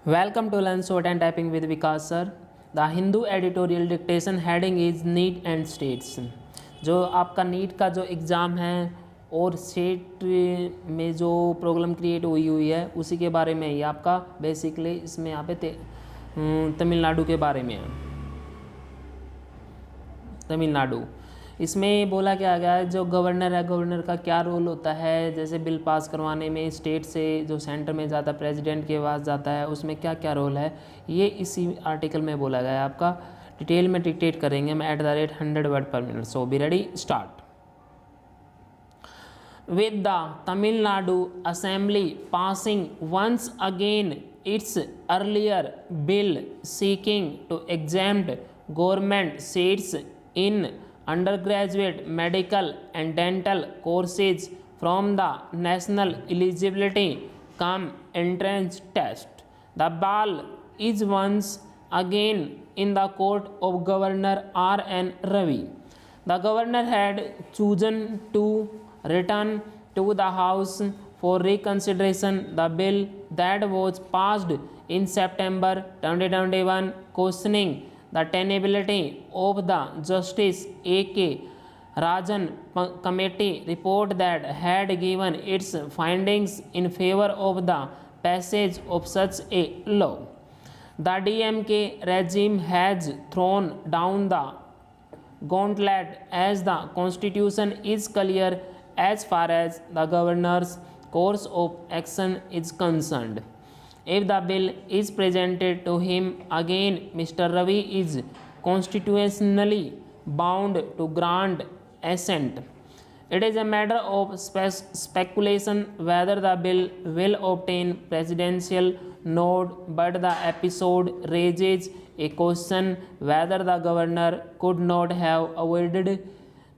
Welcome to Learn Short and Typing with Vikas sir. The Hindu editorial dictation heading is NEET and States. जो आपका NEET का जो exam है और state में जो प्रॉब्लम क्रिएट हुई है उसी के बारे में ही आपका बेसिकली इसमें यहाँ पे तमिलनाडु के बारे में है। तमिलनाडु इसमें बोला क्या गया है, जो गवर्नर है गवर्नर का क्या रोल होता है, जैसे बिल पास करवाने में स्टेट से जो सेंटर में जाता है प्रेसिडेंट के पास जाता है उसमें क्या क्या रोल है, ये इसी आर्टिकल में बोला गया है। आपका डिटेल में डिक्टेट करेंगे हम @100 word per minute. So be ready, start. With the Tamil Nadu assembly passing once again it's earlier bill seeking to exempt government seats in undergraduate medical and dental courses from the national eligibility cum entrance test. The ball is once again in the court of Governor R.N. Ravi. The governor had chosen to return to the House for reconsideration the bill that was passed in September 2021, questioning the tenability of the Justice A.K. Rajan committee report that had given its findings in favor of the passage of such a law. The DMK regime has thrown down the gauntlet as the constitution is clear as far as the governor's course of action is concerned. If the bill is presented to him again, Mr. Ravi is constitutionally bound to grant assent. It is a matter of speculation whether the bill will obtain presidential nod, but the episode raises a question whether the governor could not have avoided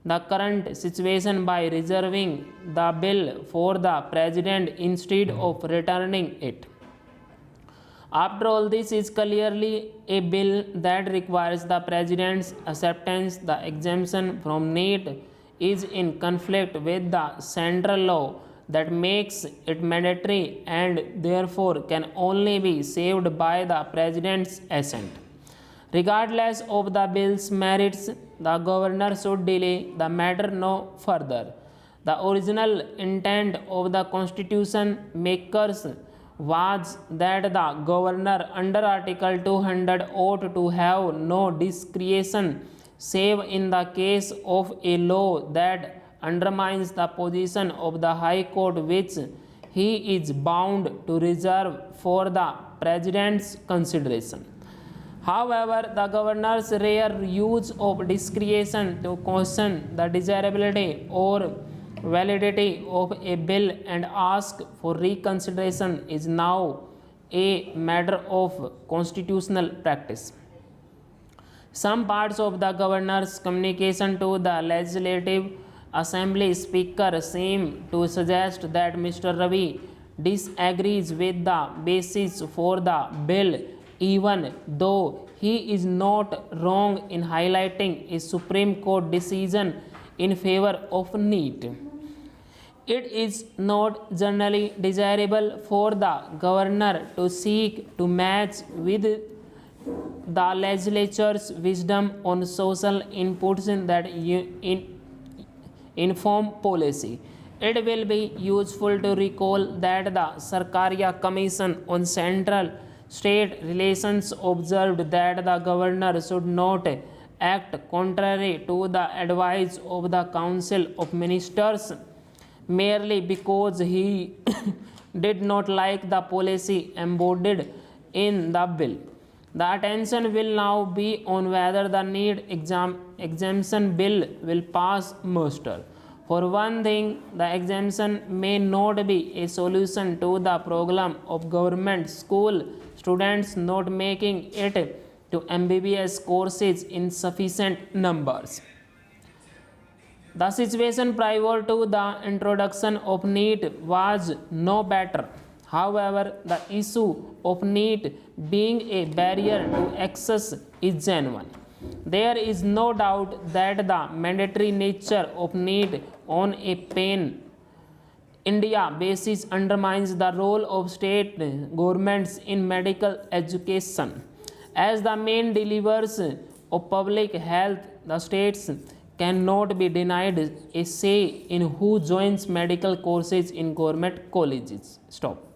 the current situation by reserving the bill for the president instead of returning it. After all, this is clearly a bill that requires the president's acceptance. The exemption from NEET is in conflict with the central law that makes it mandatory and therefore can only be saved by the president's assent. Regardless of the bill's merits, the governor should delay the matter no further. The original intent of the constitution makers was that the governor under Article 200 ought to have no discretion save in the case of a law that undermines the position of the High Court, which he is bound to reserve for the president's consideration. However, the governor's rare use of discretion to question the desirability or validity of a bill and ask for reconsideration is now a matter of constitutional practice. Some parts of the governor's communication to the legislative assembly speaker seem to suggest that Mr. Ravi disagrees with the basis for the bill, even though he is not wrong in highlighting a Supreme Court decision in favor of NEET. It is not generally desirable for the governor to seek to match with the legislature's wisdom on social inputs that inform policy. It will be useful to recall that the Sarkaria Commission on Central State Relations observed that the governor should not act contrary to the advice of the Council of Ministers merely because he did not like the policy embodied in the bill. The attention will now be on whether the NEET exemption bill will pass muster. For one thing, the exemption may not be a solution to the problem of government school students not making it to MBBS courses in sufficient numbers. The situation prior to the introduction of NEET was no better. However, the issue of NEET being a barrier to access is genuine. There is no doubt that the mandatory nature of NEET on a pain India basis undermines the role of state governments in medical education. As the main delivers of public health, the states cannot be denied a say in who joins medical courses in government colleges. Stop.